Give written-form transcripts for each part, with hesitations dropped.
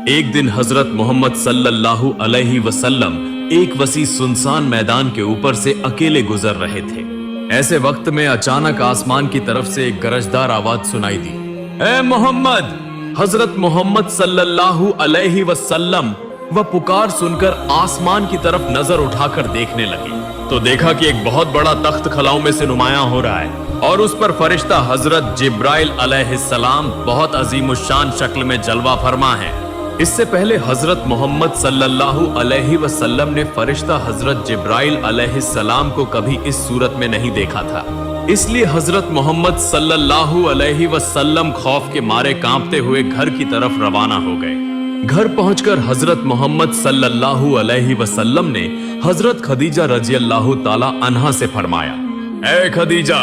एक दिन हजरत मोहम्मद सल्लल्लाहु अलैहि वसल्लम एक वसी सुनसान मैदान के ऊपर से अकेले गुजर रहे थे। ऐसे वक्त में अचानक आसमान की तरफ से एक गरजदार आवाज सुनाई दी, ए मोहम्मद! हजरत मोहम्मद सल्लल्लाहु अलैहि वसल्लम वह पुकार सुनकर आसमान की तरफ नजर उठाकर देखने लगे तो देखा कि एक बहुत बड़ा तख्त खलाओं में से नुमायां हो रहा है और उस पर फरिश्ता हजरत जिब्राइल अलैहिस्सलाम बहुत अजीमुशान शक्ल में जलवा फरमा है। इससे पहले हजरत मोहम्मद सल्लल्लाहु अलैहि वसल्लम ने फरिश्ता हजरत जिब्राइल अलैहिस्सलाम को कभी इस सूरत में नहीं देखा था, इसलिए हजरत मोहम्मद सल्लल्लाहु अलैहि वसल्लम खौफ के मारे कांपते हुए घर की तरफ रवाना हो गए। घर पहुंचकर हजरत मोहम्मद सल्लल्लाहु अलैहि वसल्लम ने हजरत खदीजा रज़ियल्लाहु ताला अन्हा से फरमाया, ए खदीजा,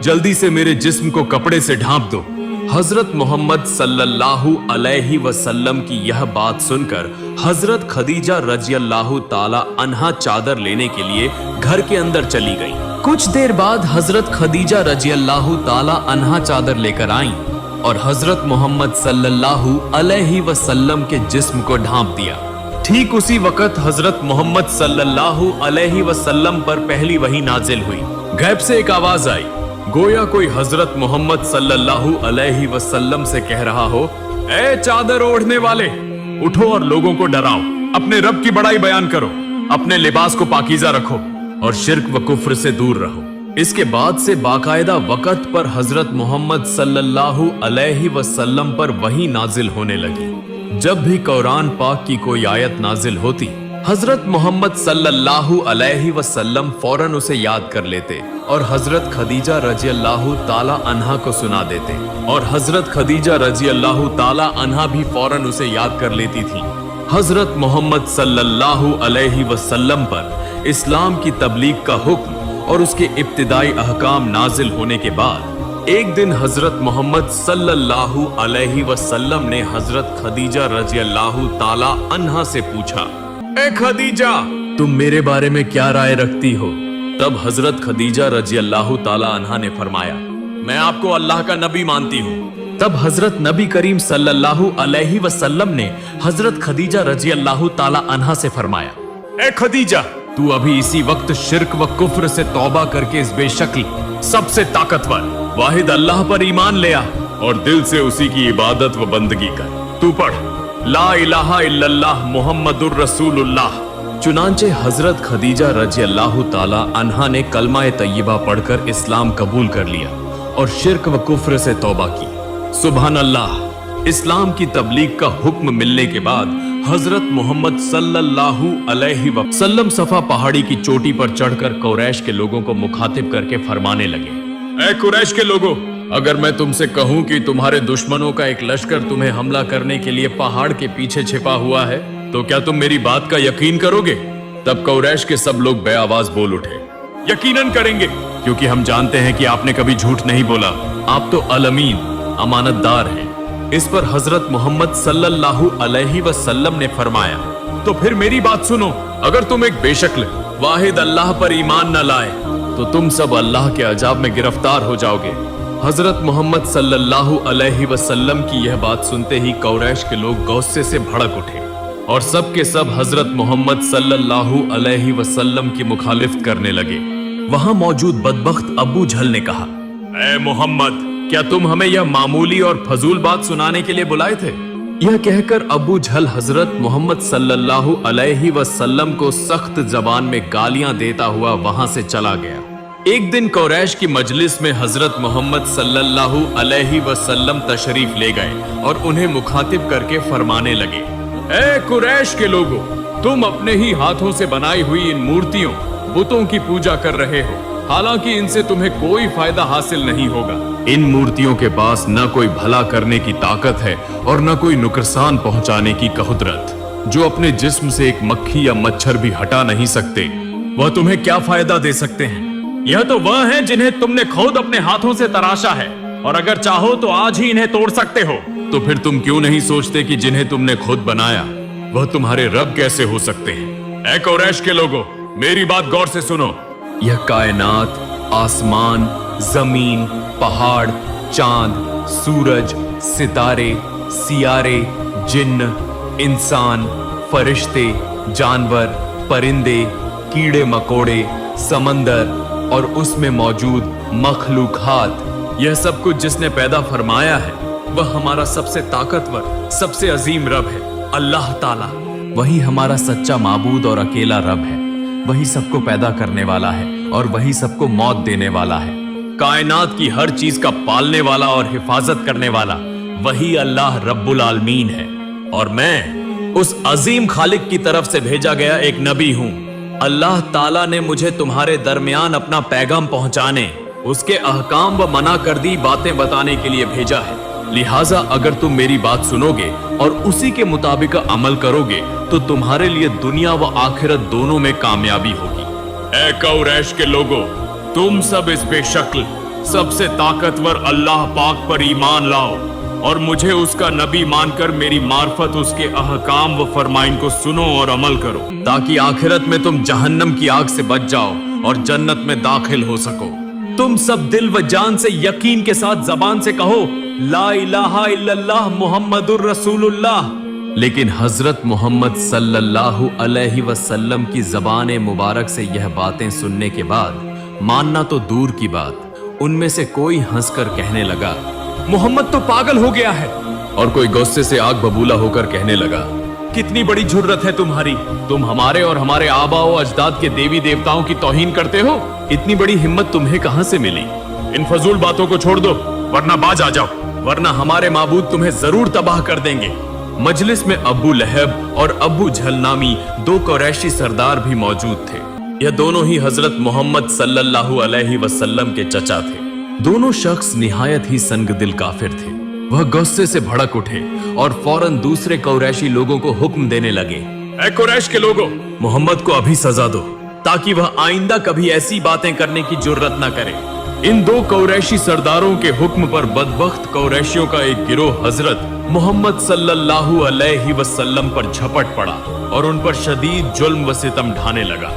जल्दी से मेरे जिस्म को कपड़े से ढांप दो। हजरत मोहम्मद सल्लल्लाहु अलैहि वसल्लम की यह बात सुनकर हजरत खदीजा रज़ियल्लाहु ताला अन्हा चादर लेने के लिए घर के अंदर चली गई। कुछ देर बाद हजरत खदीजा रज़ियल्लाहु ताला अन्हा चादर लेकर आईं और हजरत मोहम्मद सल्लल्लाहु अलैहि वसल्लम के जिस्म को ढांप दिया। ठीक उसी वक्त हजरत मोहम्मद सल्लल्लाहु अलैहि वसल्लम पर पहली वही नाजिल हुई। गैब से एक आवाज आई, गोया कोई हजरत मोहम्मद सल्लल्लाहु अलैहि वसल्लम से कह रहा हो, ए चादर ओढ़ने वाले, उठो और लोगों को डराओ, अपने रब की बड़ाई बयान करो, अपने लिबास को पाकीज़ा रखो और शिर्क व कुफ्र से दूर रहो। इसके बाद से बाकायदा वक़्त पर हजरत मोहम्मद सल्लल्लाहु अलैहि वसल्लम पर वही नाजिल होने लगी। जब भी कुरान पाक की कोई आयत नाजिल होती, हजरत मोहम्मद सल्लल्लाहु अलैहि वसल्लम फौरन उसे याद कर लेते और हजरत खदीजा रज़ियल्लाहु ताला अन्हा को सुना देते और हजरत खदीजा रज़ियल्लाहु ताला अन्हा भी फौरन उसे याद कर लेती थी। हजरत मोहम्मद सल्लल्लाहु अलैहि वसल्लम पर इस्लाम की तबलीग का हुक्म और उसके इब्तिदाई अहकाम नाजिल होने के बाद एक दिन हजरत मोहम्मद सल्लल्लाहु अलैहि वसल्लम ने हजरत खदीजा रज़ियल्लाहु ताला अन्हा से पूछा, ए खदीजा, तुम मेरे बारे में क्या राय रखती हो? तब हजरत खदीजा रज़ियल्लाहु ताला अन्हा ने फरमाया, मैं आपको अल्लाह का नबी मानती हूँ। तब हजरत नबी करीम सल्लल्लाहु अलैहि वसल्लम ने हजरत खदीजा रज़ियल्लाहु ताला अन्हा से फरमाया, ए खदीजा, तू अभी इसी वक्त शिर्क व कुफ्र से तौबा करके इस बेशक्ल सबसे ताकतवर वाहिद अल्लाह पर ईमान ले आ और दिल से उसी की इबादत व बंदगी कर। तू पढ़, ला इलाहा इल्लल्लाह मुहम्मदुर रसूलुल्लाह। चुनांचे हजरत खदीजा रज़ियल्लाहु ताला अन्हा ने कलमा तय्यबा पढ़कर इस्लाम कबूल कर लिया और शिर्क व कुफ्र से तौबा की। सुभान अल्लाह। इस्लाम की तबलीग का हुक्म मिलने के बाद हजरत मोहम्मद सल्लल्लाहु अलैहि वसल्लम सफा पहाड़ी की चोटी पर चढ़कर कुरैश के लोगों को मुखातिब करके फरमाने लगे, ए कुरैश के लोगों, अगर मैं तुमसे कहूं कि तुम्हारे दुश्मनों का एक लश्कर तुम्हें हमला करने के लिए पहाड़ के पीछे छिपा हुआ है, तो क्या तुम मेरी बात का यकीन करोगे? तब कुरैश के सब लोग बेआवाज बोल उठे, यकीनन करेंगे, क्योंकि हम जानते हैं कि आपने कभी झूठ नहीं बोला, आप तो अल-अमीन, अमानतदार हैं। इस पर हजरत मोहम्मद सल्लल्लाहु अलैहि वसल्लम ने फरमाया, तो फिर मेरी बात सुनो, अगर तुम एक बेशक्ल वाहिद अल्लाह पर ईमान न लाए तो तुम सब अल्लाह के अजाब में गिरफ्तार हो जाओगे। हजरत मोहम्मद सल्लल्लाहु अलैहि वसल्लम की यह बात सुनते ही कुरैश के लोग गुस्से से भड़क उठे और सब के सब हजरत मोहम्मद सल्लल्लाहु अलैहि वसल्लम की मुखालिफत करने लगे। वहां मौजूद बदबख्त अबू जहल ने कहा, ए मोहम्मद, क्या तुम हमें यह मामूली और फजूल बात सुनाने के लिए बुलाए थे? यह कहकर अबू जहल हजरत मोहम्मद सल्लल्लाहु अलैहि वसल्लम को सख्त जबान में गालियां देता हुआ वहां से चला गया। एक दिन कुरैश की मजलिस में हजरत मोहम्मद सल्लल्लाहु अलैहि वसल्लम तशरीफ ले गए और उन्हें मुखातिब करके फरमाने लगे, ए कुरैश के लोगों, तुम अपने ही हाथों से बनाई हुई इन मूर्तियों, बुतों की पूजा कर रहे हो, हालांकि इनसे तुम्हें कोई फायदा हासिल नहीं होगा। इन मूर्तियों के पास न कोई भला करने की ताकत है और न कोई नुकसान पहुंचाने की कुदरत। जो अपने जिस्म से एक मक्खी या मच्छर भी हटा नहीं सकते, वह तुम्हें क्या फायदा दे सकते हैं? यह तो वह हैं जिन्हें तुमने खुद अपने हाथों से तराशा है, और अगर चाहो तो आज ही इन्हें तोड़ सकते हो। तो फिर तुम क्यों नहीं सोचते कि जिन्हें तुमने खुद बनाया वह तुम्हारे रब कैसे हो सकते हैं? ऐ कुरैश के लोगों, मेरी बात गौर से सुनो। यह कायनात, आसमान, जमीन, पहाड़, चांद, सूरज, सितारे, सियारे, जिन्न, इंसान, फरिश्ते, जानवर, परिंदे, कीड़े मकोड़े, समंदर और उसमें मौजूद मखलूकात, यह सब कुछ जिसने पैदा फरमाया है वह हमारा सबसे ताकतवर, सबसे अजीम रब है, अल्लाह ताला। वही हमारा सच्चा माबूद और अकेला रब है। वही सबको पैदा करने वाला है और वही सबको मौत देने वाला है। कायनात की हर चीज का पालने वाला और हिफाजत करने वाला वही अल्लाह रब्बुल आलमीन है। और मैं उस अजीम खालिक की तरफ से भेजा गया एक नबी हूँ। अल्लाह ताला ने मुझे तुम्हारे दरमियान अपना पैगाम पहुंचाने, उसके अहकाम व मना कर दी बातें बताने के लिए भेजा है। लिहाजा अगर तुम मेरी बात सुनोगे और उसी के मुताबिक अमल करोगे तो तुम्हारे लिए दुनिया व आखिरत दोनों में कामयाबी होगी। ऐ कुरैश के लोगों, तुम सब इस बेशक्ल सबसे ताकतवर अल्लाह पाक पर ईमान लाओ और मुझे उसका नबी मानकर मेरी मार्फत उसके अहकाम व फरमाइन को सुनो और अमल करो, ताकि आखिरत में तुम जहन्नम की आग से बच जाओ और जन्नत में दाखिल हो सको। तुम सब दिल व जान से यकीन के साथ जबान से कहो ला इलाहा इल्लल्लाह मुहम्मदुर रसूलुल्लाह। लेकिन हजरत मोहम्मद सल्लल्लाहु अलैहि वसल्लम की ज़बान मुबारक से यह बातें सुनने के बाद मानना तो दूर की बात, उनमें से कोई हंसकर कहने लगा, मोहम्मद तो पागल हो गया है। और कोई गुस्से से आग बबूला होकर कहने लगा, कितनी बड़ी जुर्रत है तुम्हारी, तुम हमारे और हमारे आबा व अजदाद के देवी देवताओं की तौहीन करते हो। इतनी बड़ी हिम्मत तुम्हें कहां से मिली? इन फजूल बातों को छोड़ दो वरना बाज आ जाओ, वरना हमारे माबूद तुम्हें जरूर तबाह कर देंगे। मजलिस में अबू लहब और अबू झल नामी दो कुरैशी सरदार भी मौजूद थे। यह दोनों ही हजरत मोहम्मद सल्लल्लाहु अलैहि वसल्लम के चचा थे। दोनों शख्स निहायत ही संगदिल काफिर थे। वह गुस्से से भड़क उठे और फौरन दूसरे कुरैशी लोगों को हुक्म देने लगे, ऐ कुरैश के लोगों, मोहम्मद को अभी सजा दो ताकि वह आइंदा कभी ऐसी बातें करने की जुर्रत न करे। इन दो कुरैशी सरदारों के हुक्म पर बदबख्त कुरैशियों का एक गिरोह हजरत मोहम्मद सल्लल्लाहु अलैहि वसल्लम पर झपट पड़ा और उन पर शदीद जुल्म व सितम ढाने लगा।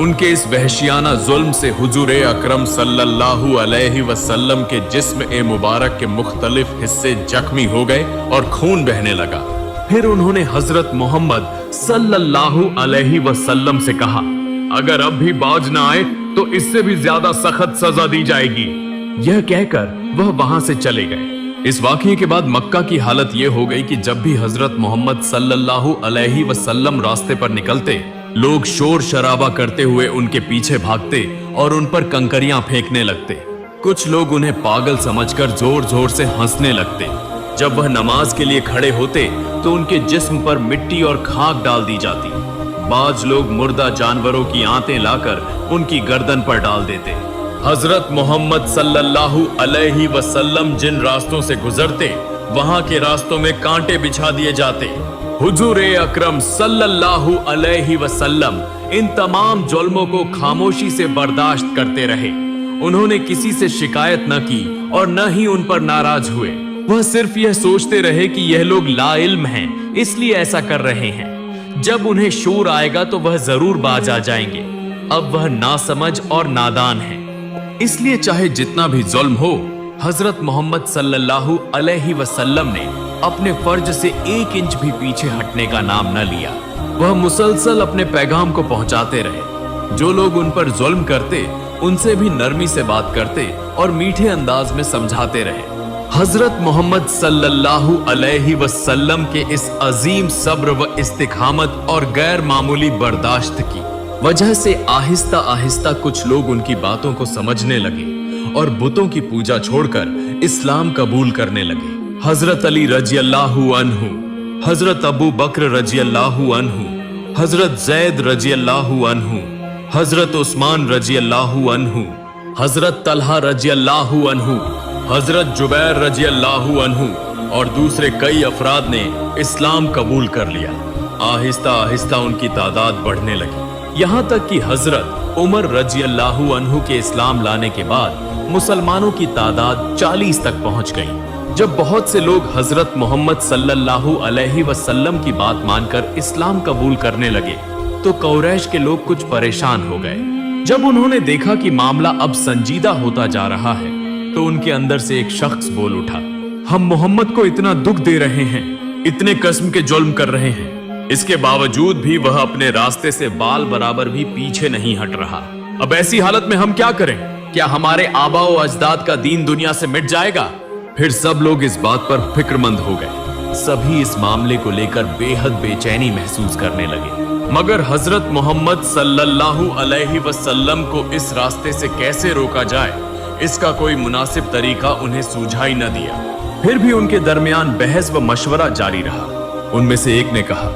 उनके इस वहशियाना जुल्म से हुजूर अकरम सल्लल्लाहु अलैहि वसल्लम के जिस्म ए मुबारक के मुख्तलिफ हिस्से जख्मी हो गए और खून बहने लगा। फिर उन्होंने हजरत मोहम्मद सल्लल्लाहु अलैहि वसल्लम से कहा, अगर अब भी बाज न आए तो इससे भी ज्यादा सख्त सजा दी जाएगी। यह कहकर वह वहां से चले गए। इस वाकये के बाद मक्का की हालत यह हो गई कि जब भी हजरत मोहम्मद सल्लल्लाहु अलैहि वसल्लम रास्ते पर निकलते, लोग शोर शराबा करते हुए उनके पीछे भागते और उन पर कंकरियां फेंकने लगते। कुछ लोग उन्हें पागल समझकर जोर जोर से हंसने लगते। जब वह नमाज के लिए खड़े होते तो उनके जिस्म पर मिट्टी और खाक डाल दी जाती। बाज लोग मुर्दा जानवरों की आंतें लाकर उनकी गर्दन पर डाल देते। हजरत मोहम्मद सल्लल्लाहु अलैहि वसल्लम जिन रास्तों से गुजरते वहां के रास्तों में कांटे बिछा दिए जाते। हुजूर अकरम सल्लल्लाहु अलैहि वसल्लम इन तमाम जुल्मों को खामोशी से बर्दाश्त करते रहे। उन्होंने किसी से शिकायत न की और न ही उन पर नाराज हुए। वह सिर्फ यह सोचते रहे कि यह लोग लाइल्म हैं, इसलिए ऐसा कर रहे हैं। जब उन्हें शूर आएगा तो वह जरूर बाज आ जाएंगे। अब वह नासमझ और नादान है, इसलिए चाहे जितना भी जुल्म हो, हजरत मोहम्मद सल्लल्लाहु अलैहि वसल्लम ने अपने फर्ज से 1 इंच भी पीछे हटने का नाम न लिया। वह मुसलसल अपने पैगाम को पहुंचाते रहे। जो लोग उन पर जुल्म करते उनसे भी नरमी से बात करते और मीठे अंदाज में समझाते रहे। हजरत मोहम्मद सल्लल्लाहु अलैहि वसल्लम के इस अजीम सब्र व इस्तिकामत और गैर मामूली बर्दाश्त की वजह से आहिस्ता आहिस्ता कुछ लोग उनकी बातों को समझने लगे और बुतों की पूजा छोड़कर इस्लाम कबूल करने लगे। हजरत अली रजी अल्लाहु अन्हु, हजरत अबू बकर रजी अल्लाहु अन्हु, हजरत जैद रजी अल्लाहु अन्हु, हजरत उस्मान रजी अल्लाहु अन्हु, हजरत तलहा रजी अल्लाहु अन्हु, हजरत जुबैर रजी अल्लाहु अन्हु और दूसरे कई अफराद ने इस्लाम कबूल कर लिया। आहिस्ता आहिस्ता उनकी तादाद बढ़ने लगी, यहाँ तक कि हजरत उमर रजी अल्लाहु अन्हु के इस्लाम लाने के बाद मुसलमानों की तादाद 40 तक पहुंच गई। जब बहुत से लोग हजरत मोहम्मद सल्लल्लाहु अलैहि वसल्लम की बात मानकर इस्लाम कबूल करने लगे तो कुरैश के लोग कुछ परेशान हो गए। जब उन्होंने देखा कि मामला अब संजीदा होता जा रहा है तो उनके अंदर से एक शख्स बोल उठा, हम मोहम्मद को इतना दुख दे रहे हैं, इतने किस्म के जुल्म कर रहे हैं, इसके बावजूद भी वह अपने रास्ते से बाल बराबर भी पीछे नहीं हट रहा। अब ऐसी हालत में हम क्या करें? क्या हमारे आबाओ अजदाद का दीन दुनिया से मिट जाएगा? फिर सब लोग इस बात पर फिक्रमंद हो गए। सभी इस मामले को लेकर बेहद बेचैनी महसूस करने लगे। मगर हजरत मोहम्मद सल्लल्लाहु अलैहि वसल्लम को इस रास्ते से कैसे रोका जाए, इसका कोई मुनासिब तरीका उन्हें सूझाई न दिया। फिर भी उनके दरमियान बहस व मशवरा जारी रहा। उनमें से एक ने कहा,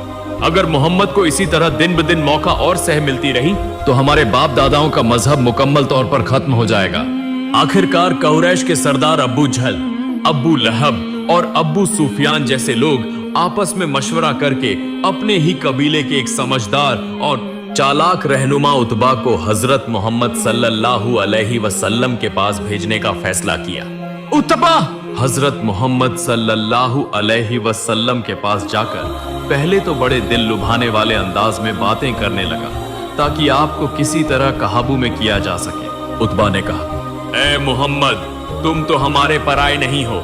अगर मोहम्मद को इसी तरह दिन ब दिन मौका और सह मिलती रही तो हमारे बाप दादाओं का मजहब मुकम्मल तौर पर खत्म हो जाएगा। आखिरकार कुरैश के सरदार अबू जहल, अबू लहब और अबू सुफियान जैसे लोग आपस में मशवरा करके अपने ही कबीले के एक समझदार और चालाक रहनुमा उतबा को हजरत मोहम्मद सल्लल्लाहु अलैहि वसल्लम के पास भेजने का फैसला किया। उतबा हजरत मोहम्मद सल्लल्लाहु अलैहि वसल्लम के पास जाकर पहले तो बड़े दिल लुभाने वाले अंदाज में बातें करने लगा ताकि आपको किसी तरह काबू में किया जा सके। उतबा ने कहा, ए मोहम्मद, तुम तो हमारे पराए नहीं हो,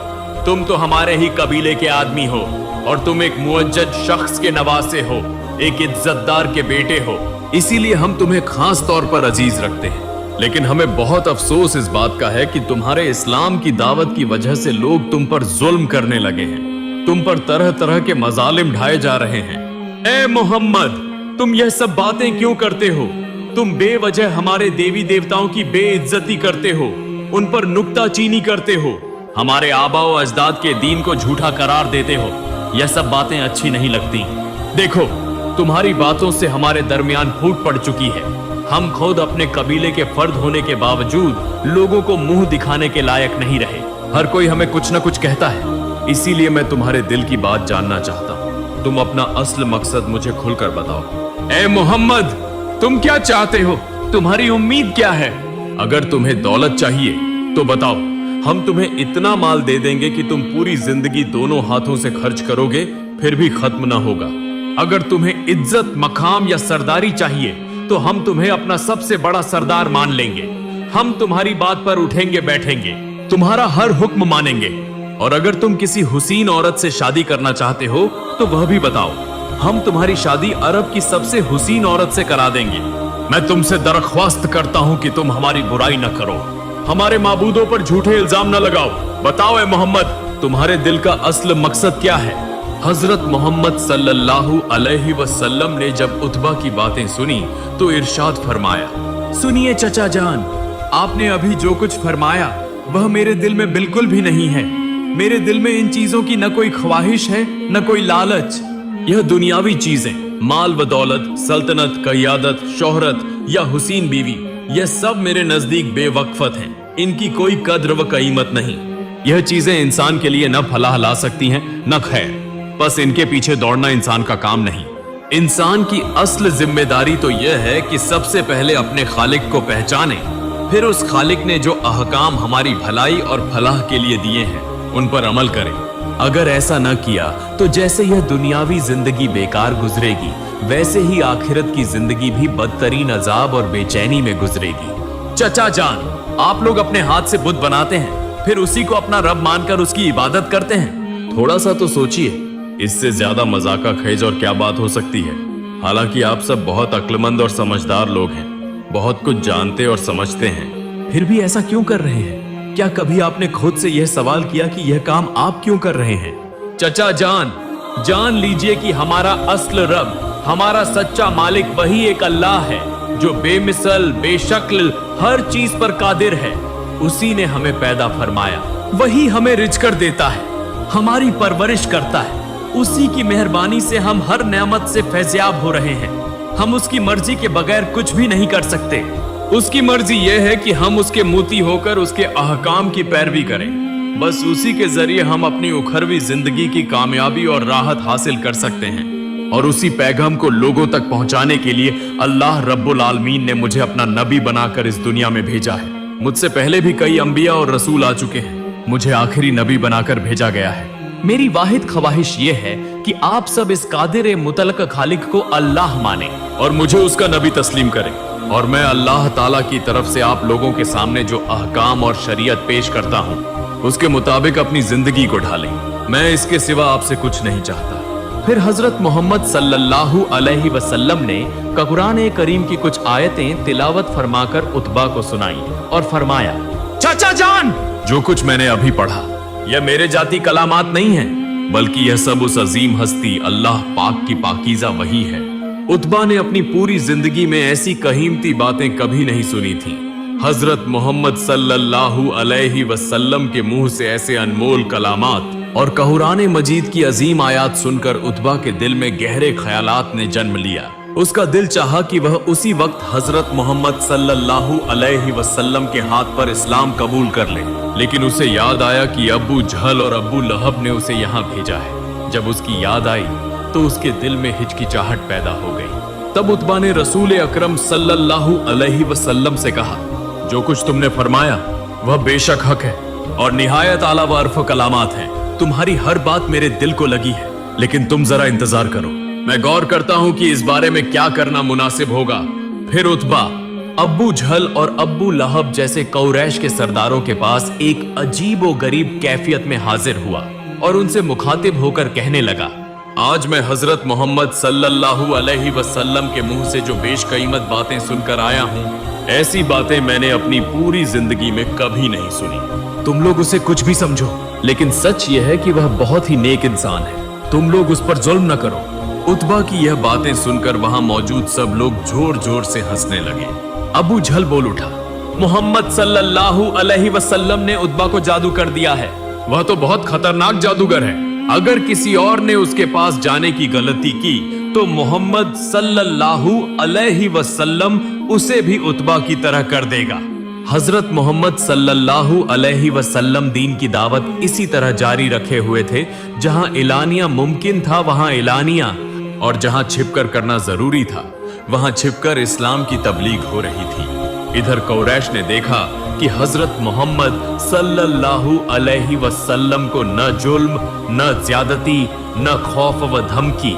तुम तो हमारे ही कबीले के आदमी हो और तुम एक मुअज्जज शख्स के नवासे हो, एक इज्जतदार के बेटे हो, इसीलिए हम तुम्हें खास तौर पर अजीज रखते हैं। लेकिन हमें बहुत अफसोस इस बात का है कि तुम्हारे इस्लाम की दावत की वजह से लोग तुम पर जुल्म करने लगे हैं, तुम पर तरह तरह के मजालिम ढाए जा रहे हैं। ए मोहम्मद, तुम यह सब बातें क्यों करते हो? तुम बेवजह हमारे देवी देवताओं की बेइज्जती करते हो, उन पर नुक्ताचीनी करते हो, हमारे आबाओ अजदाद के दीन को झूठा करार देते हो। यह सब बातें अच्छी नहीं लगती। देखो, तुम्हारी बातों से हमारे दरमियान फूट पड़ चुकी है। हम खुद अपने कबीले के फर्द होने के बावजूद लोगों को मुंह दिखाने के लायक नहीं रहे। हर कोई हमें कुछ न कुछ कहता है। इसीलिए मैं तुम्हारे दिल की बात जानना चाहता हूँ। तुम अपना असल मकसद मुझे खुलकर बताओ। ए मोहम्मद, तुम क्या चाहते हो? तुम्हारी उम्मीद क्या है? अगर तुम्हें दौलत चाहिए तो बताओ, हम तुम्हें इतना माल दे देंगे कि तुम पूरी जिंदगी दोनों हाथों से खर्च करोगे फिर भी खत्म ना होगा। अगर तुम्हें इज्जत, मकाम या सरदारी चाहिए तो हम तुम्हें अपना सबसे बड़ा सरदार मान लेंगे। हम तुम्हारी बात पर उठेंगे बैठेंगे, तुम्हारा हर हुक्म मानेंगे। और अगर तुम किसी हुसीन औरत से शादी करना चाहते हो तो वह भी बताओ, हम तुम्हारी शादी अरब की सबसे हुसीन औरत से करा देंगे। मैं तुमसे दरख्वास्त करता हूं कि तुम हमारी बुराई न करो, हमारे माबूदों पर झूठे इल्जाम न लगाओ। बताओ ए मोहम्मद, तुम्हारे दिल का असल मकसद क्या है? हजरत मोहम्मद सल्लल्लाहु अलैहि वसल्लम ने जब उतबा की बातें सुनी तो इरशाद फरमाया, सुनिए चचा जान, आपने अभी जो कुछ फरमाया वह मेरे दिल में बिल्कुल भी नहीं है। मेरे दिल में इन चीजों की न कोई ख्वाहिश है न कोई लालच। यह दुनियावी चीजें, माल व दौलत, सल्तनत, क़यादत, शोहरत या हुसीन बीवी, यह सब मेरे नजदीक बेवक्फत हैं। इनकी कोई कद्र व कीमत नहीं। यह चीजें इंसान के लिए न फलाह ला सकती हैं न खैर। बस इनके पीछे दौड़ना इंसान का काम नहीं। इंसान की असल जिम्मेदारी तो यह है कि सबसे पहले अपने खालिक को पहचाने, फिर उस खालिक ने जो अहकाम हमारी भलाई और फलाह के लिए दिए हैं उन पर अमल करें। अगर ऐसा न किया तो जैसे यह दुनियावी जिंदगी बेकार गुजरेगी, वैसे ही आखिरत की जिंदगी भी बदतरीन अजाब और बेचैनी में गुजरेगी। चचा जान, आप लोग अपने हाथ से बुत बनाते हैं, फिर उसी को अपना रब मानकर उसकी इबादत करते हैं। थोड़ा सा तो सोचिए, इससे ज्यादा मजाका खेज और क्या बात हो सकती है। हालांकि आप सब बहुत अक्लमंद और समझदार लोग हैं, बहुत कुछ जानते और समझते हैं, फिर भी ऐसा क्यों कर रहे हैं? क्या कभी आपने खुद से यह सवाल किया कि यह काम आप क्यों कर रहे हैं? चचा जान, जान लीजिए कि हमारा असल रब, हमारा सच्चा मालिक वही एक अल्लाह है जो बेमिसल, बेशक्ल, हर चीज पर कादिर है। उसी ने हमें पैदा फरमाया, वही हमें रिज़्क़ देता है, हमारी परवरिश करता है। उसी की मेहरबानी से हम हर नेमत से फैज़याब हो रहे हैं। हम उसकी मर्जी के बगैर कुछ भी नहीं कर सकते। उसकी मर्जी यह है कि हम उसके मोती होकर उसके अहकाम की पैरवी करें। बस उसी के जरिए हम अपनी उखरवी जिंदगी की कामयाबी और राहत हासिल कर सकते हैं। और उसी पैगाम को लोगों तक पहुंचाने के लिए अल्लाह रब्बुल आलमीन ने मुझे अपना नबी बनाकर इस दुनिया में भेजा है। मुझसे पहले भी कई अंबिया और रसूल आ चुके हैं, मुझे आखिरी नबी बनाकर भेजा गया है। मेरी वाहिद ख्वाहिश ये है कि आप सब इस कादिर मुतलक खालिक को अल्लाह माने और मुझे उसका नबी तस्लीम करें, और मैं अल्लाह ताला की तरफ से आप लोगों के सामने जो अहकाम और शरीयत पेश करता हूँ उसके मुताबिक अपनी जिंदगी को ढालें। मैं इसके सिवा आपसे कुछ नहीं चाहता। फिर हजरत मोहम्मद सल्लल्लाहु अलैहि वसल्लम ने कुरान करीम की कुछ आयतें तिलावत फरमाकर उतबा को सुनाई और फरमाया, चाचा जान, जो कुछ मैंने अभी पढ़ा यह मेरे जाती कलामात नहीं है, बल्कि यह सब उस अजीम हस्ती अल्लाह पाक की पाकीज़ा वही है। उतबा ने अपनी पूरी जिंदगी में ऐसी कीमती बातें कभी नहीं सुनी थी। हजरत मोहम्मद सल्लल्लाहु अलैहि वसल्लम के मुंह से ऐसे अनमोल कलामात और कुरान मजीद की अजीम आयात सुनकर उतबा के दिल में गहरे ख्यालात ने जन्म लिया। उसका दिल चाहा कि वह उसी वक्त हजरत मोहम्मद सल्लल्लाहु अलैहि वसल्लम के हाथ पर इस्लाम कबूल कर ले, लेकिन उसे याद आया कि अब्बू जहल और अब्बू लहब ने उसे यहाँ भेजा है। जब उसकी याद आई तो उसके दिल में हिचकिचाहट पैदा हो गई। तब उतबा ने रसूल अकरम सल्लल्लाहु अलैहि वसल्लम से कहा, जो कुछ तुमने फरमाया वह बेशक हक है और निहायत आला व अरफ कलामात है। तुम्हारी हर बात मेरे दिल को लगी है, लेकिन तुम जरा इंतजार करो, मैं गौर करता हूँ कि इस बारे में क्या करना मुनासिब होगा। फिर उतबा अब्बू जहल और अब्बू लहब जैसे कुरैश के सरदारों के पास एक अजीब व गरीब कैफियत में हाजिर हुआ और उनसे मुखातिब होकर कहने लगा, आज मैं हजरत मोहम्मद सल्लल्लाहु अलैहि वसल्लम के मुंह से जो बेशकीमत बातें सुनकर आया हूँ, ऐसी बातें मैंने अपनी पूरी जिंदगी में कभी नहीं सुनी। तुम लोग उसे कुछ भी समझो, लेकिन सच यह है कि वह बहुत ही नेक इंसान है। तुम लोग उस पर जुल्म न करो। उतबा की यह बातें सुनकर वहां मौजूद सब लोग जोर जोर से हंसने लगे। अबू जहल बोल उठा, मोहम्मद सल्लल्लाहु अलैहि वसल्लम ने उतबा को जादू कर दिया है। वह तो बहुत खतरनाक जादूगर है। अगर किसी और ने उसके पास जाने की गलती की तो मोहम्मद सल्लल्लाहु अलैहि वसल्लम उसे भी उतबा की तरह कर देगा। हजरत मोहम्मद सल्लल्लाहु अलैहि वसल्लम दीन की दावत इसी तरह जारी रखे हुए थे। जहां इलानिया मुमकिन था वहां इलानिया, और जहां छिपकर करना जरूरी था वहां छिपकर इस्लाम की तबलीग हो रही थी। इधर कुरैश ने देखा कि हजरत मोहम्मद सल्लल्लाहु अलैहि वसल्लम को न जुल्म, न ज्यादती, न खौफ व धमकी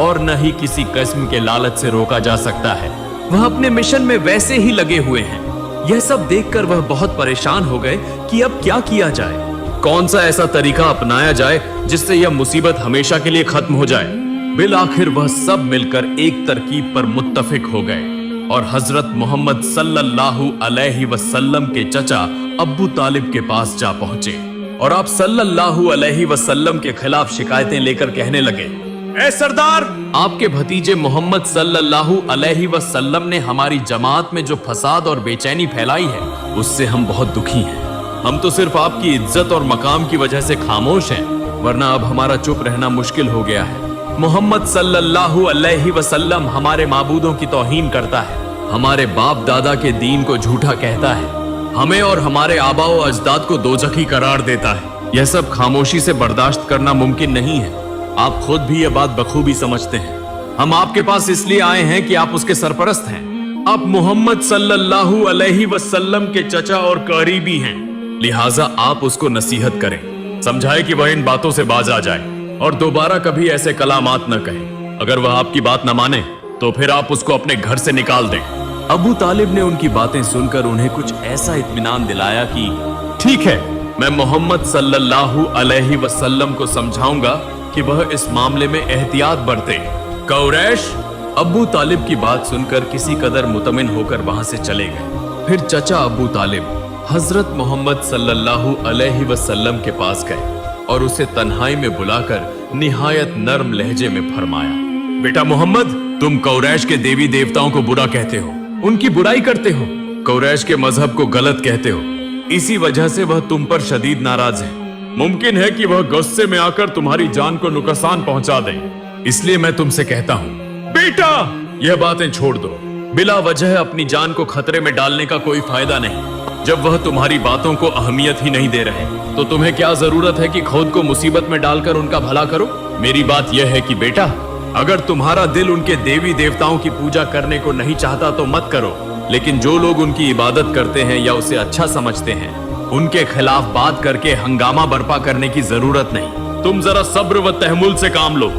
और न ही किसी किस्म के लालच से रोका जा सकता है। वह अपने मिशन में वैसे ही लगे हुए हैं। यह सब देखकर वह बहुत परेशान हो गए कि अब क्या किया जाए, कौन सा ऐसा तरीका अपनाया जाए जिससे यह मुसीबत हमेशा के लिए खत्म हो जाए। बिल आखिर वह सब मिलकर एक तरकीब पर मुत्तफिक हो गए और हजरत मोहम्मद सल्लल्लाहु अलैहि वसल्लम के चचा अब्बू तालिब के पास जा पहुंचे और आप सल्लल्लाहु अलैहि वसल्लम के खिलाफ शिकायतें लेकर कहने लगे, ए सरदार, आपके भतीजे मोहम्मद सल्लल्लाहु अलैहि वसल्लम ने हमारी जमात में जो फसाद और बेचैनी फैलाई है उससे हम बहुत दुखी हैं। हम तो सिर्फ आपकी इज्जत और मकाम की वजह से खामोश हैं, वरना अब हमारा चुप रहना मुश्किल हो गया है। मोहम्मद सल्लल्लाहु अलैहि वसल्लम हमारे माबूदों की तौहीन करता है, हमारे बाप दादा के दीन को झूठा कहता है, हमें और हमारे आबा व अजदाद को दोजखी करार देता है। यह सब खामोशी से बर्दाश्त करना मुमकिन नहीं है। आप खुद भी यह बात बखूबी समझते हैं। हम आपके पास इसलिए आए हैं कि आप उसके सरपरस्त हैं। आप मोहम्मद सल्लल्लाहु अलैहि वसल्लम के चचा और करीबी हैं, लिहाजा आप उसको नसीहत करें, समझाए कि वह इन बातों से बाज आ जाए और दोबारा कभी ऐसे कलामात न कहे। अगर वह आपकी बात न माने तो फिर आप उसको अपने घर से निकाल दें। अबू तालिब ने उनकी बातें सुनकर उन्हें कुछ ऐसा इत्मीनान दिलाया कि ठीक है, मैं मोहम्मद सल्लल्लाहु अलैहि वसल्लम को समझाऊंगा कि वह इस मामले में एहतियात बरते। कुरैश अबू तालिब की बात सुनकर किसी कदर मुतमिन होकर वहां से चले गए। फिर चचा अबू तालिब हजरत मोहम्मद सल्लल्लाहु अलैहि वसल्लम के पास गए और उसे तन्हाई में बुलाकर निहायत नर्म लहजे में फरमाया, बेटा मोहम्मद, तुम कुरैश के देवी देवताओं को बुरा कहते हो, उनकी बुराई करते हो, कुरैश के मजहब को गलत कहते हो। इसी वजह से वह तुम पर शदीद नाराज है। मुमकिन है कि वह गुस्से में आकर तुम्हारी जान को नुकसान पहुंचा दे। इसलिए मैं तुमसे कहता हूँ, बेटा, यह बातें छोड़ दो। बिला वजह अपनी जान को खतरे में डालने का कोई फायदा नहीं। जब वह तुम्हारी बातों को अहमियत ही नहीं दे रहे तो तुम्हें क्या जरूरत है कि खुद को मुसीबत में डालकर उनका भला करो। मेरी बात यह है कि बेटा, अगर तुम्हारा दिल उनके देवी देवताओं की पूजा करने को नहीं चाहता तो मत करो, लेकिन जो लोग उनकी इबादत करते हैं या उसे अच्छा समझते हैं उनके खिलाफ बात करके हंगामा बर्पा करने की जरूरत नहीं। तुम जरा सब्र व तहमुल से काम लो।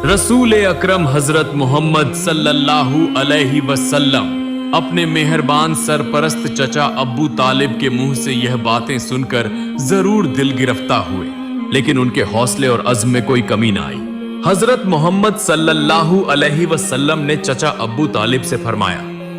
रसूल अकरम हजरत मोहम्मद सल्लल्लाहु अलैहि वसल्लम अपने मेहरबान सरपरस्त चचा अब्बू तालिब के मुंह से यह बातें सुनकर जरूर दिल गिरफ्तार हुए, लेकिन उनके हौसले और अज़्म में कोई कमी न आई। हजरत मोहम्मद सल्लल्लाहु अलैहि वसल्लम ने चचा अब्बू तालिब से फरमाया,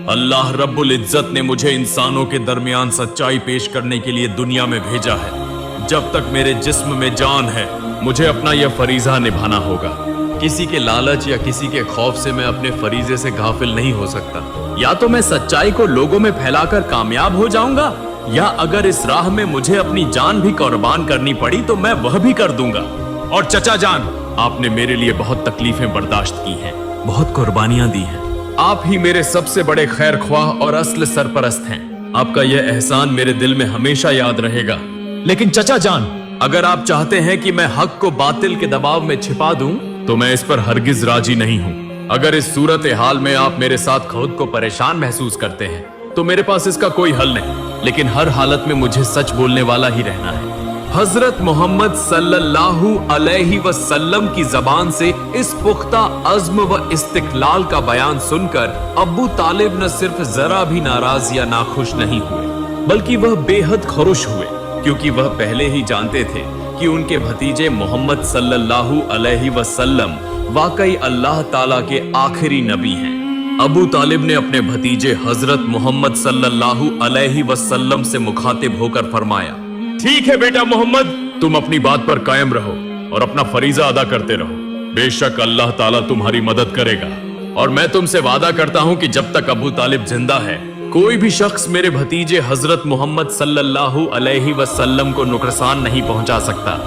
अल्लाह रब्बुल इज्जत ने मुझे इंसानों के दरमियान सच्चाई पेश करने के लिए दुनिया में भेजा है। जब तक मेरे जिस्म में जान है मुझे अपना यह फरीजा निभाना होगा। किसी के लालच या किसी के खौफ से मैं अपने फरीजे से गाफिल नहीं हो सकता। या तो मैं सच्चाई को लोगों में फैलाकर कामयाब हो जाऊंगा, या अगर इस राह में मुझे अपनी जान भी कुर्बान करनी पड़ी तो मैं वह भी कर दूंगा। और चचा जान, आपने मेरे लिए बहुत तकलीफें बर्दाश्त की हैं, बहुत कुर्बानियां दी हैं। आप ही मेरे सबसे बड़े खैर ख्वाह और असल सरपरस्त हैं। आपका यह एहसान मेरे दिल में हमेशा याद रहेगा। लेकिन चचा जान, अगर आप चाहते हैं कि मैं हक को बातिल के दबाव में छिपा दूं, तो मैं इस पर हरगिज राजी नहीं हूं। अगर इस सूरत हाल में आप मेरे साथ खुद को परेशान महसूस करते हैं तो मेरे पास इसका कोई हल नहीं, लेकिन हर हालत में मुझे सच बोलने वाला ही रहना है। हजरत मोहम्मद सल्लल्लाहु अलैहि वसल्लम की जबान से इस पुख्ता अज़्म व इस्तिक़लाल का बयान सुनकर अब्बू तालिब न सिर्फ जरा भी नाराज या नाखुश नहीं हुए, बल्कि वह बेहद खुश हुए, क्योंकि वह पहले ही जानते थे कि उनके भतीजे मोहम्मद सल्लल्लाहु अलैहि वसल्लम वाकई अल्लाह ताला के आखिरी नबी हैं। अबू तालिब ने अपने भतीजे हजरत मोहम्मद सल्लल्लाहु अलैहि वसल्लम से मुखातिब होकर फरमाया, ठीक है बेटा मोहम्मद, तुम अपनी बात पर कायम रहो और अपना फरीजा अदा करते रहो। बेशक अल्लाह ताला तुम्हारी मदद करेगा, और मैं तुमसे वादा करता हूं कि जब तक अबू तालिब जिंदा है कोई भी शख्स मेरे भतीजे हजरत मोहम्मद सल्लल्लाहु अलैहि वसल्लम को नुकसान नहीं पहुंचा सकता।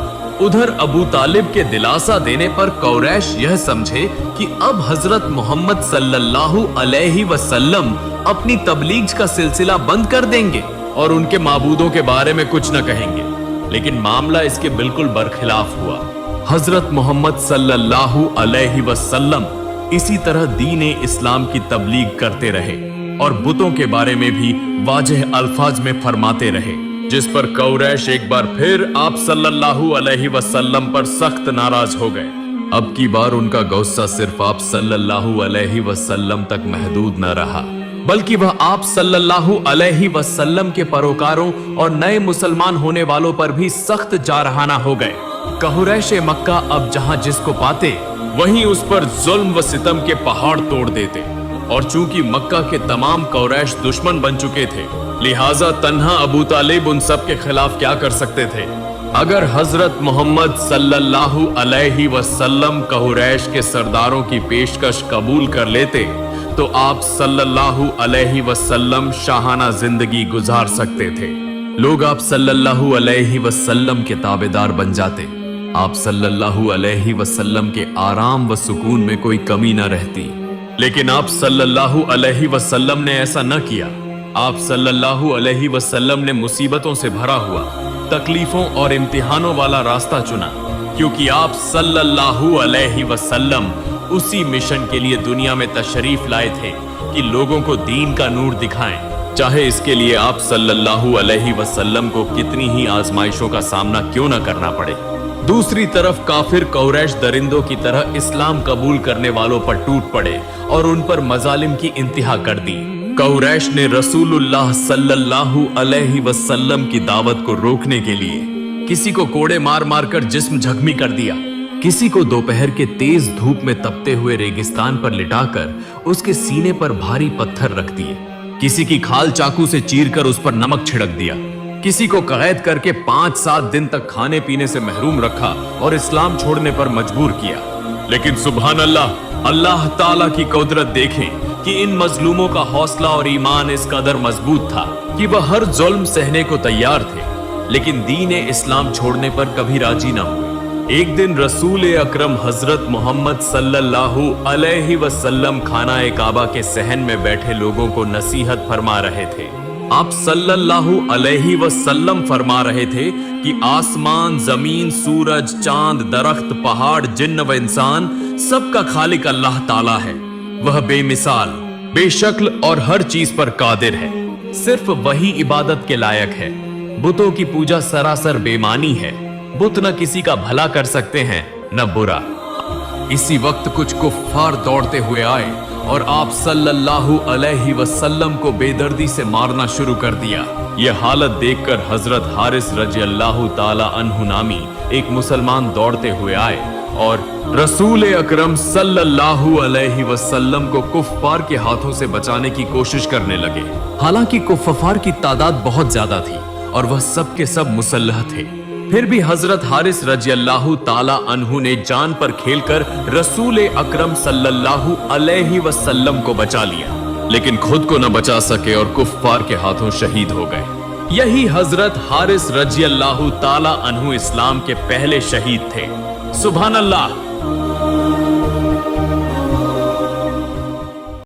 उधर अबू तालिब के दिलासा देने पर कुरैश यह समझे कि अब हजरत मोहम्मद सल्लल्लाहु अलैहि वसल्लम अपनी तबलीग का सिलसिला बंद कर देंगे और उनके माबूदों के बारे में कुछ न कहेंगे, लेकिन मामला इसके बिल्कुल बरखिलाफ हुआ। हजरत मोहम्मद सल्लल्लाहु अलैहि वसल्लम इसी तरह दीन इस्लाम की तबलीग करते रहे और बुतों के बारे में भी वाज़ेह अल्फाज में फरमाते रहे, जिस पर कुरैश एक बार फिर आप सल्लल्लाहु अलैहि वसल्लम पर सख्त नाराज हो गए। अब की बार उनका गुस्सा सिर्फ आप सल्लल्लाहु अलैहि वसल्लम तक महदूद न रहा, बल्कि वह आप सल्लल्लाहु अलैहि वसल्लम के परोकारों और नए मुसलमान होने वालों पर भी सख्त जारहाना हो गए। कुरैश मक्का अब जहां जिसको पाते वहीं उस पर जुल्म व सितम के पहाड़ तोड़ देते, और चूंकि मक्का के तमाम कुरैश दुश्मन बन चुके थे, लिहाजा तन्हा अबू तालिब उन सब के खिलाफ क्या कर सकते थे। अगर हजरत मोहम्मद सल्लल्लाहु अलैहि वसल्लम कुरैश के सरदारों की पेशकश कबूल कर लेते तो आप सल्लल्लाहु अलैहि वसल्लम शाहाना जिंदगी गुजार सकते थे। लोग आप सल्लल्लाहु अलैहि वसल्लम के ताबेदार बन जाते। आप सल्लल्लाहु अलैहि वसल्लम के आराम व सुकून में कोई कमी न रहती। लेकिन आप सल्लल्लाहु अलैहि वसल्लम ने ऐसा न किया। आप सल्लल्लाहु अलैहि वसल्लम ने मुसीबतों से भरा हुआ, तकलीफों और इम्तिहानों वाला रास्ता चुना, क्योंकि आप सल्लल्लाहु अलैहि वसल्लम उसी मिशन के लिए दुनिया में तशरीफ लाए थे कि लोगों को दीन का नूर दिखाएं, चाहे इसके लिए आप सल्लल्लाहु अलैहि वसल्लम को कितनी ही आजमाइशों का सामना क्यों न करना पड़े। दूसरी तरफ काफिर कुरैश दरिंदों की तरह इस्लाम कबूल करने वालों पर टूट पड़े और उन पर मजालिम की इंतहा कर दी। कुरैश ने रसूलुल्लाह सल्लल्लाहु अलैहि वसल्लम की दावत को रोकने के लिए किसी को कोड़े मार मार कर जिस्म जख्मी कर दिया, किसी को दोपहर के तेज धूप में तपते हुए रेगिस्तान पर लिटाकर उसके सीने पर भारी पत्थर रख दिए, किसी की खाल चाकू से चीरकर उस पर नमक छिड़क दिया, किसी को कैद करके 5-7 दिन तक खाने पीने से महरूम रखा और इस्लाम छोड़ने पर मजबूर किया। लेकिन सुभान अल्लाह, अल्लाह ताला की कुदरत देखें कि इन मजलूमों का हौसला और ईमान इस कदर मजबूत था कि वह हर जुल्म सहने को तैयार थे, लेकिन दीन इस्लाम छोड़ने पर कभी राजी न हुए। एक दिन रसूल अकरम हजरत मोहम्मद सल्लल्लाहु अलैहि वसल्लम खाना काबा के सहन में बैठे लोगों को नसीहत फरमा रहे थे। आप सल्लल्लाहु अलैहि वसल्लम फरमा रहे थे कि आसमान, जमीन, सूरज, चांद, दरख्त, पहाड़, जिन्न व इंसान सबका खालिक अल्लाह ताला है। वह बेमिसाल, बेशक्ल और हर चीज पर कादिर है। सिर्फ वही इबादत के लायक है। बुतों की पूजा सरासर बेमानी है। बुत न किसी का भला कर सकते हैं न बुरा। इसी वक्त कुछ कुफ्फार दौड़ते हुए आए और आप सल्लल्लाहु अलैहि वसल्लम को बेदर्दी से मारना शुरू कर दिया। यह हालत देखकर हजरत हारिस रजी अल्लाह ताला अन्हु नामी एक मुसलमान दौड़ते हुए आए और रसूल अकरम सल्लल्लाहु अलैहि वसल्लम को कुफ्फार के हाथों से बचाने की कोशिश करने लगे। हालांकि कुफ्फार की तादाद बहुत ज्यादा थी और वह सब के सब मुसल्लह थे, फिर भी हजरत हारिस रजी अल्लाह ताला अन्हु ने जान पर खेलकर रसूल अकरम सल्लल्लाहु अलैहि वसल्लम को बचा लिया, लेकिन खुद को न बचा सके और कुफ्फार के हाथों शहीद हो गए। यही हजरत हारिस रजी अल्लाह ताला अन्हु इस्लाम के पहले शहीद थे। सुभान अल्लाह।